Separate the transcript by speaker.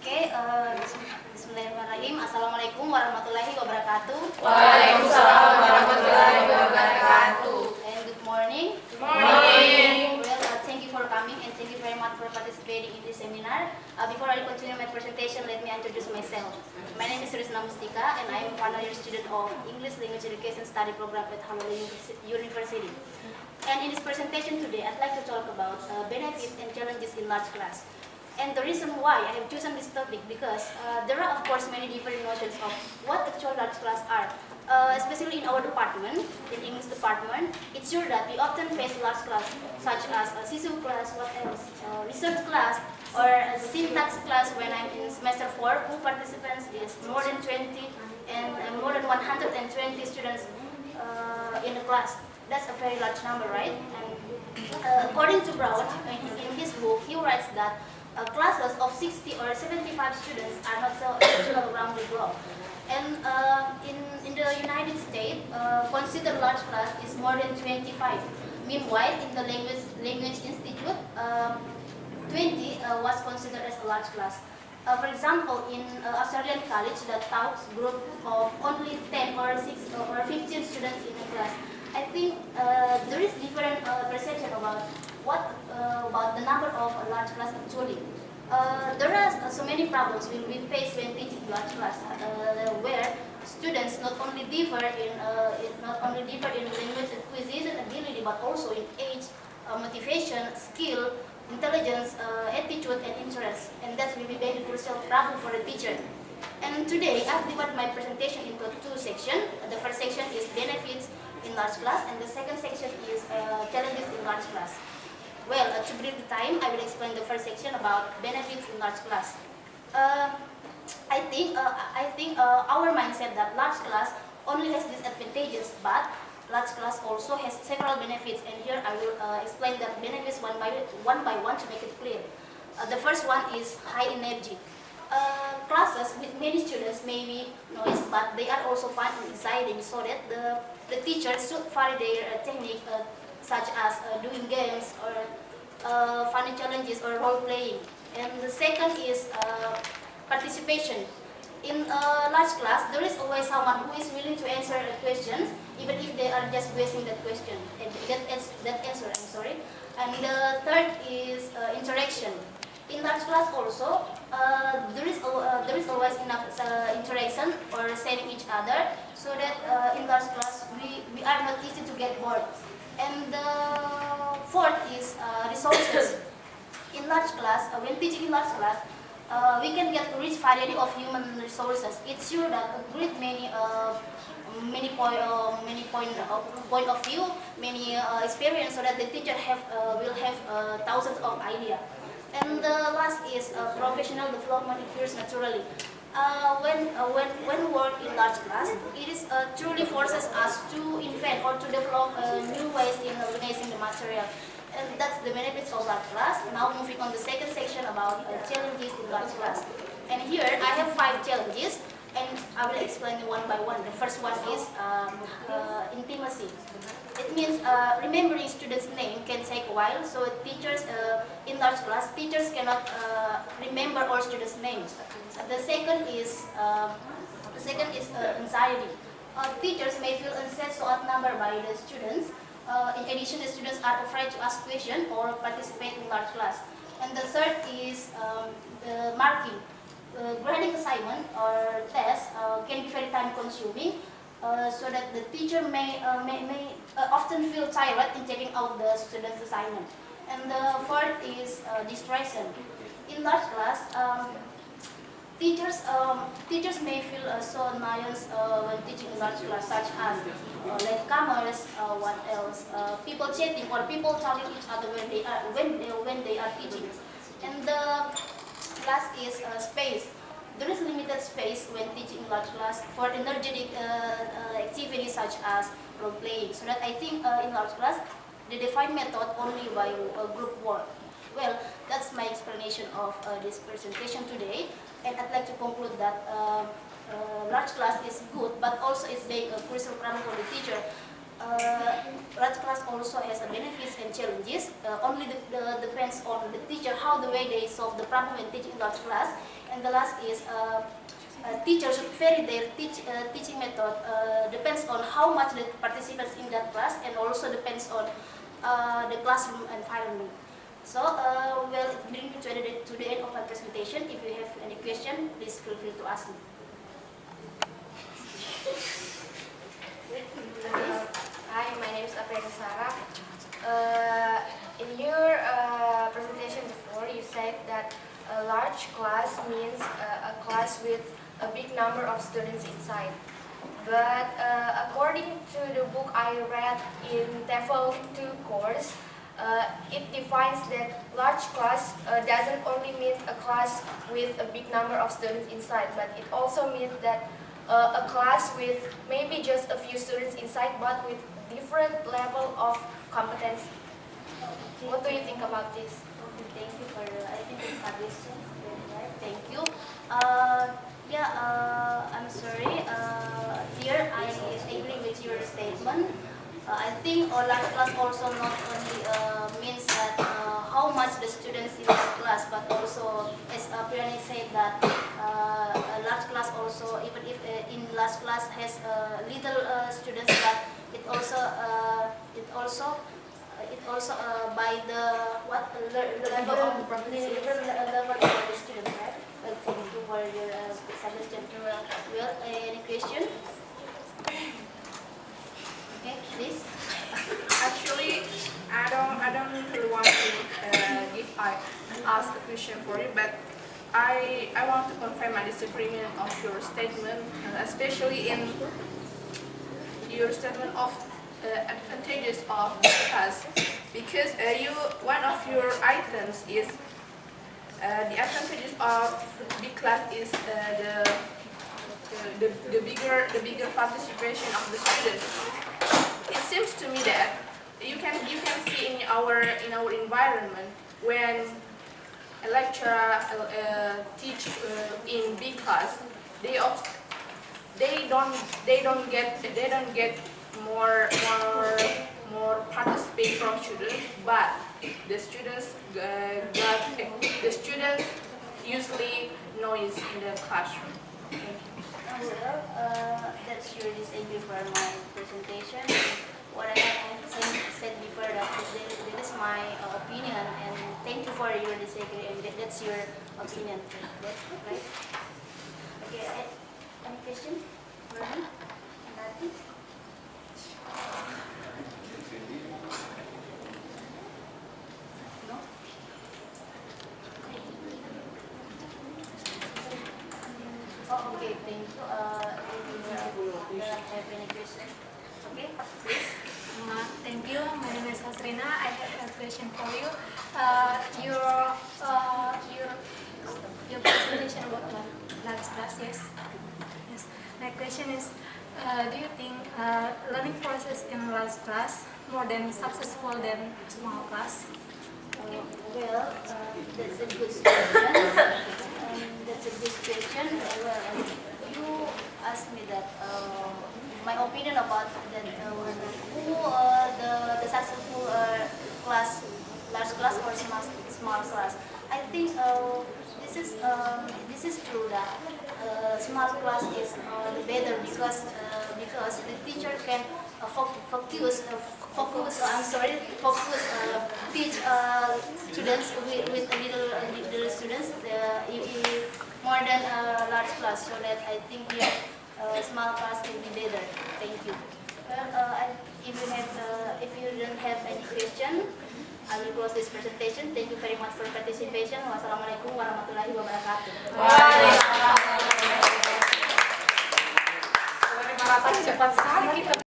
Speaker 1: Oke, Bismillahirrahmanirrahim. Assalamualaikum warahmatullahi wabarakatuh.
Speaker 2: Waalaikumsalam warahmatullahi wabarakatuh.
Speaker 1: And good morning.
Speaker 2: Good morning.
Speaker 1: Well, thank you for coming and thank you very much for participating in this seminar. Before I continue my presentation, let me introduce myself. My name is Risna, Mustika, and I am a final year student of English Language Education Study Program at Hamilton University. And in this presentation today, I'd like to talk about benefits and challenges in large class. And the reason why I have chosen this topic because there are of course many different notions of what actual large class are. Especially in our department, in English department, it's sure that we often face large class such as a CISU class, what else, research class, or a syntax class when I'm in semester 4, who participants is more than 20 and more than 120 students in the class. That's a very large number, right? And according to Brown, in his book, he writes that classes of 60 or 75 students are not so usual around the globe. And in the United States, considered large class is more than 25. Meanwhile, in the Language Institute, 20 was considered as a large class. For example, in Australian college that taught group of only 10 or 6 or 15 students in a class. I think there is different perception about about the number of large class actually. There are so many problems we face when teaching large class, where students not only differ in language acquisition ability, but also in age, motivation, skill, intelligence, attitude, and interest, and that will be very crucial problem for the teacher. And today I've divided my presentation into two sections. The first section is benefits in large class, and the second section is challenges in large class. Well, to brief the time, I will explain the first section about benefits in large class. I think our mindset that large class only has disadvantages, but large class also has several benefits, and here I will explain the benefits one by one to make it clear. The first one is high energy. Classes with many students may be noise, but they are also fun and exciting, so that the teachers should vary their technique, such as doing games or funny challenges or role playing. And the second is participation. In a large class, there is always someone who is willing to answer the questions, even if they are just wasting that question, that answer. I'm sorry. And the third is interaction. In large class also, there is always enough interaction or sharing each other, so that in large class we are not easy to get bored. And the fourth is resources. In large class, when teaching in large class, we can get a rich variety of human resources. It's sure that a great many point of view, many experience, so that the teacher will have thousands of ideas. And the last is professional development occurs naturally. When work in large class, it is truly forces us to invent or to develop new ways in organizing the material. And that's the benefits of large class. Now moving on the second section about challenges in large class. And here I have 5 challenges, and I will explain them one by one. The first one is intimacy. It means remembering students' name can take a while. So teachers in large class, teachers cannot remember all students' names. The second is anxiety. Teachers may feel anxious or outnumbered by the students. In addition, the students are afraid to ask questions or participate in large class. And the third is marking. Grading assignment or test can be very time consuming, so that the teacher may often feel tired in checking out the student's assignment. And the fourth is distraction. In large class, teachers may feel so annoyance when teaching in large class, such as latecomers, what else, people chatting or people telling each other when they are teaching. And the last is space. There is limited space when teaching in large class for energetic activities such as role playing. So that I think in large class, they define method only by group work. Well, that's my explanation of this presentation today, and I'd like to conclude that large class is good, but also is being a crucial problem for the teacher. Large class also has a benefits and challenges. Only depends on the teacher how the way they solve the problem when teaching large class. And the last is teachers should vary their teaching method. Depends on how much the participants in that class, and also depends on the classroom environment. So, well, it brings me to the end of my presentation. If you have any question, please feel free to ask me.
Speaker 2: Hi, my name is Sarah. In your presentation before, you said that a large class means a class with a big number of students inside. But according to the book I read in TEFL 2 course, it defines that large class doesn't only mean a class with a big number of students inside, but it also means that a class with maybe just a few students inside, but with different level of competence.
Speaker 1: Okay.
Speaker 2: What do you think about this?
Speaker 1: Okay, thank you for I think the suggestion. Right, thank you. I'm sorry. Here I agree with your statement. I think a large class also not only means that how much the students in the class, but also, as Priani said, that a large class also, even if in large class has little students, but it also by the level of the student, right? Well, thank you for your suggestion. Well, any question? Okay, please.
Speaker 3: Actually, I don't really want to ask the question for you, but I want to confirm my disagreement of your statement, especially in your statement of advantages of the class, because one of your items is the advantages of big class is the bigger participation of the students. It seems to me that you can see in our environment when a lecturer teach in big class, they don't get more participate from students, but the students usually noise in the classroom. Thank you.
Speaker 1: Well, that's your disagree for my presentation. What I have said before, that is my opinion, and thank you for your disagree, and that's your opinion. Right? Okay, any question? Nothing? No? Oh, okay, thank you. If you have any questions, okay, please.
Speaker 4: Thank you. My name is Risna. I have a question for you. Your presentation about large class, yes. Yes. My question is, do you think learning process in large class more than successful than small class?
Speaker 1: Well, that's a good question. That's a good question. Well, you asked me that my opinion about that the successful class, large class or small class. I think this is true that small class is better because the teacher can focus teach students with little students more than large class, so that I think small class will be better. Thank you. Well, if you don't have any question, I will close this presentation. Thank you very much for participation. Wassalamualaikum warahmatullahi wabarakatuh.
Speaker 2: Cepat sekali kita.